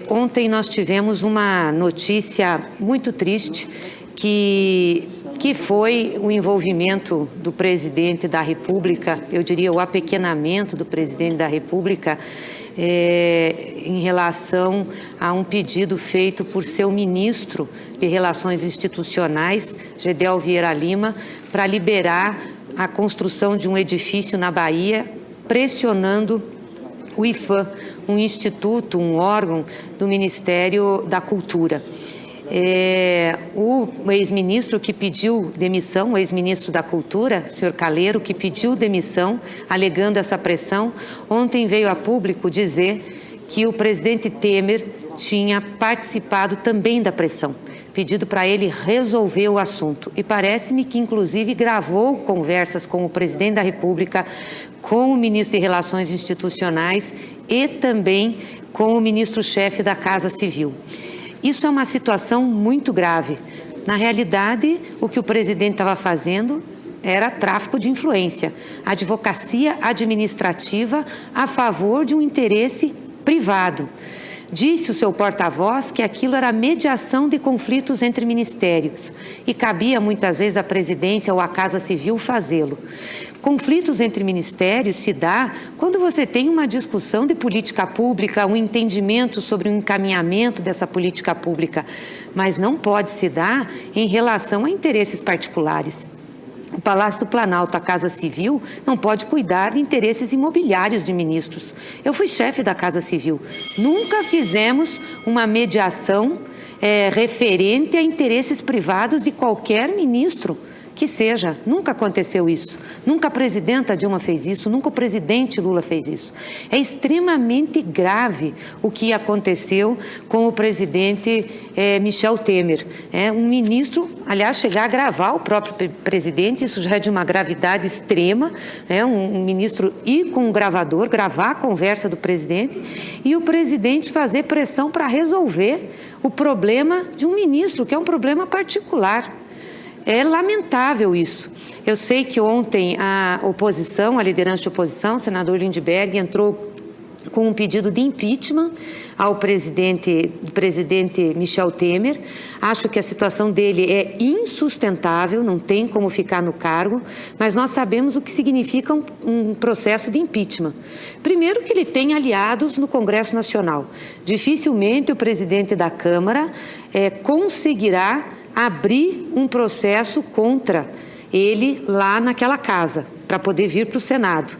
Ontem nós tivemos uma notícia muito triste que foi o envolvimento do presidente da República, eu diria o apequenamento do presidente da República, em relação a um pedido feito por seu ministro de Relações Institucionais, Gedel Vieira Lima, para liberar a construção de um edifício na Bahia, pressionando o IPHAN, um instituto, um órgão do Ministério da Cultura. O ex-ministro que pediu demissão, o ex-ministro da Cultura, senhor Calheiro, que pediu demissão, alegando essa pressão, ontem veio a público dizer que o presidente Temer tinha participado também da pressão, pedido para ele resolver o assunto. E parece-me que, inclusive, gravou conversas com o presidente da República, com o ministro de Relações Institucionais e também com o ministro-chefe da Casa Civil. Isso é uma situação muito grave. Na realidade, o que o presidente estava fazendo era tráfico de influência, advocacia administrativa a favor de um interesse privado. Disse o seu porta-voz que aquilo era mediação de conflitos entre ministérios e cabia muitas vezes à presidência ou à Casa Civil fazê-lo. Conflitos entre ministérios se dá quando você tem uma discussão de política pública, um entendimento sobre o encaminhamento dessa política pública, mas não pode se dar em relação a interesses particulares. O Palácio do Planalto, a Casa Civil, não pode cuidar de interesses imobiliários de ministros. Eu fui chefe da Casa Civil. Nunca fizemos uma mediação referente a interesses privados de qualquer ministro que seja. Nunca aconteceu isso. Nunca a presidenta Dilma fez isso, nunca o presidente Lula fez isso. É extremamente grave o que aconteceu com o presidente Michel Temer. Um ministro, aliás, chegar a gravar o próprio presidente, isso já é de uma gravidade extrema, um ministro ir com um gravador, gravar a conversa do presidente e o presidente fazer pressão para resolver o problema de um ministro, que é um problema particular. É lamentável isso. Eu sei que ontem a oposição, a liderança de oposição, o senador Lindbergh, entrou com um pedido de impeachment ao presidente Michel Temer. Acho que a situação dele é insustentável, não tem como ficar no cargo, mas nós sabemos o que significa um processo de impeachment. Primeiro que ele tem aliados no Congresso Nacional. Dificilmente o presidente da Câmara conseguirá abrir um processo contra ele lá naquela casa, para poder vir para o Senado.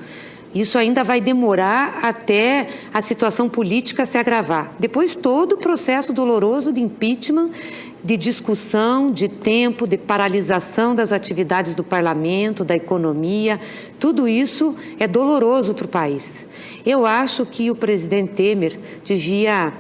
Isso ainda vai demorar até a situação política se agravar. Depois, todo o processo doloroso de impeachment, de discussão, de tempo, de paralisação das atividades do parlamento, da economia, tudo isso é doloroso para o país. Eu acho que o presidente Temer devia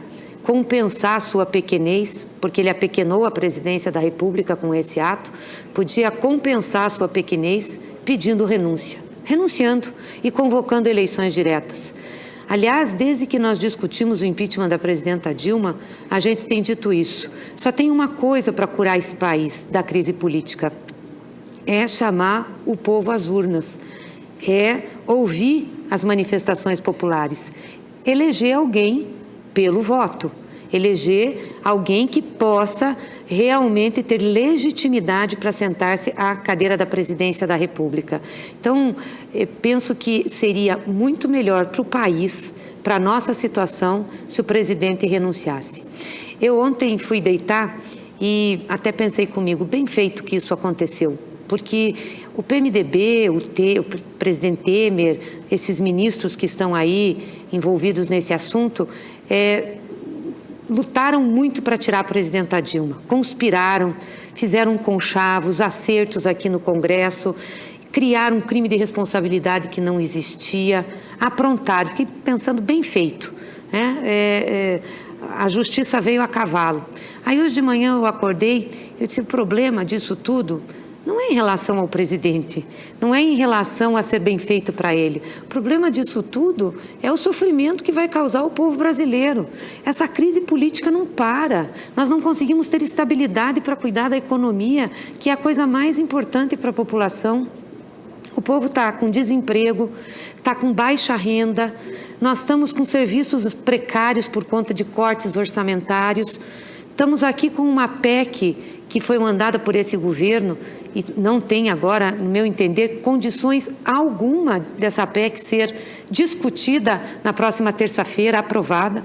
compensar a sua pequenez, porque ele apequenou a presidência da República com esse ato, podia compensar a sua pequenez pedindo renunciando e convocando eleições diretas. Aliás, desde que nós discutimos o impeachment da presidenta Dilma, a gente tem dito isso. Só tem uma coisa para curar esse país da crise política, é chamar o povo às urnas, é ouvir as manifestações populares, eleger alguém pelo voto, eleger alguém que possa realmente ter legitimidade para sentar-se à cadeira da presidência da República. Então, eu penso que seria muito melhor para o país, para a nossa situação, se o presidente renunciasse. Eu ontem fui deitar e até pensei comigo, bem feito que isso aconteceu, porque o PMDB, o presidente Temer, esses ministros que estão aí envolvidos nesse assunto, lutaram muito para tirar a presidenta Dilma, conspiraram, fizeram conchavos, acertos aqui no Congresso, criaram um crime de responsabilidade que não existia, aprontaram, fiquei pensando, bem feito, a justiça veio a cavalo. Aí hoje de manhã eu acordei, eu disse, o problema disso tudo não é em relação ao presidente, não é em relação a ser bem feito para ele. O problema disso tudo é o sofrimento que vai causar ao povo brasileiro. Essa crise política não para. Nós não conseguimos ter estabilidade para cuidar da economia, que é a coisa mais importante para a população. O povo está com desemprego, está com baixa renda, nós estamos com serviços precários por conta de cortes orçamentários, estamos aqui com uma PEC que foi mandada por esse governo e não tem agora, no meu entender, condições alguma dessa PEC ser discutida na próxima terça-feira, aprovada.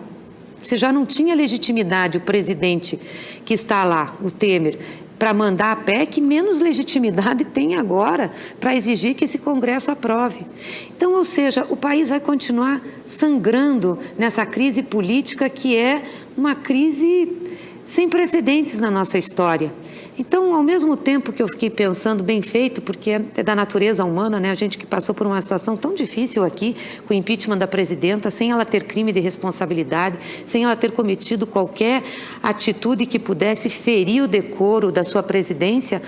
Você já não tinha legitimidade, o presidente que está lá, o Temer, para mandar a PEC, menos legitimidade tem agora para exigir que esse Congresso aprove. Então, ou seja, o país vai continuar sangrando nessa crise política que é uma crise sem precedentes na nossa história. Então, ao mesmo tempo que eu fiquei pensando, bem feito, porque é da natureza humana, né? A gente que passou por uma situação tão difícil aqui, com o impeachment da presidenta, sem ela ter crime de responsabilidade, sem ela ter cometido qualquer atitude que pudesse ferir o decoro da sua presidência,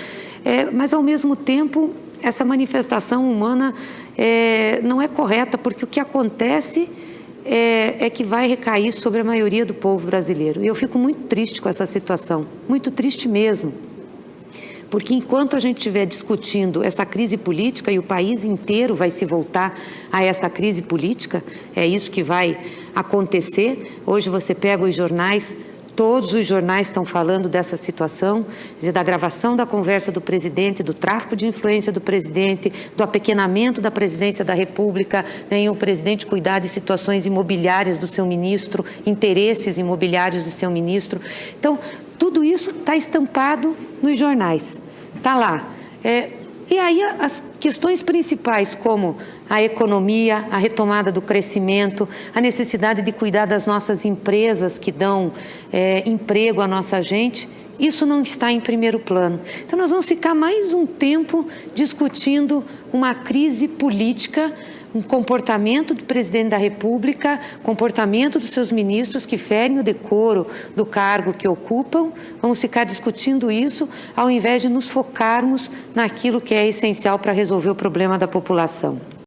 mas, ao mesmo tempo, essa manifestação humana não é correta, porque o que acontece é que vai recair sobre a maioria do povo brasileiro. E eu fico muito triste com essa situação, muito triste mesmo. Porque enquanto a gente estiver discutindo essa crise política e o país inteiro vai se voltar a essa crise política, é isso que vai acontecer. Hoje você pega os jornais, todos os jornais estão falando dessa situação, quer dizer, da gravação da conversa do presidente, do tráfico de influência do presidente, do apequenamento da presidência da República, em o presidente cuidar de situações imobiliárias do seu ministro, interesses imobiliários do seu ministro. Então, tudo isso está estampado nos jornais, está lá. E aí as questões principais, como a economia, a retomada do crescimento, a necessidade de cuidar das nossas empresas que dão emprego à nossa gente, isso não está em primeiro plano. Então, nós vamos ficar mais um tempo discutindo uma crise política, um comportamento do presidente da República, comportamento dos seus ministros que ferem o decoro do cargo que ocupam. Vamos ficar discutindo isso ao invés de nos focarmos naquilo que é essencial para resolver o problema da população.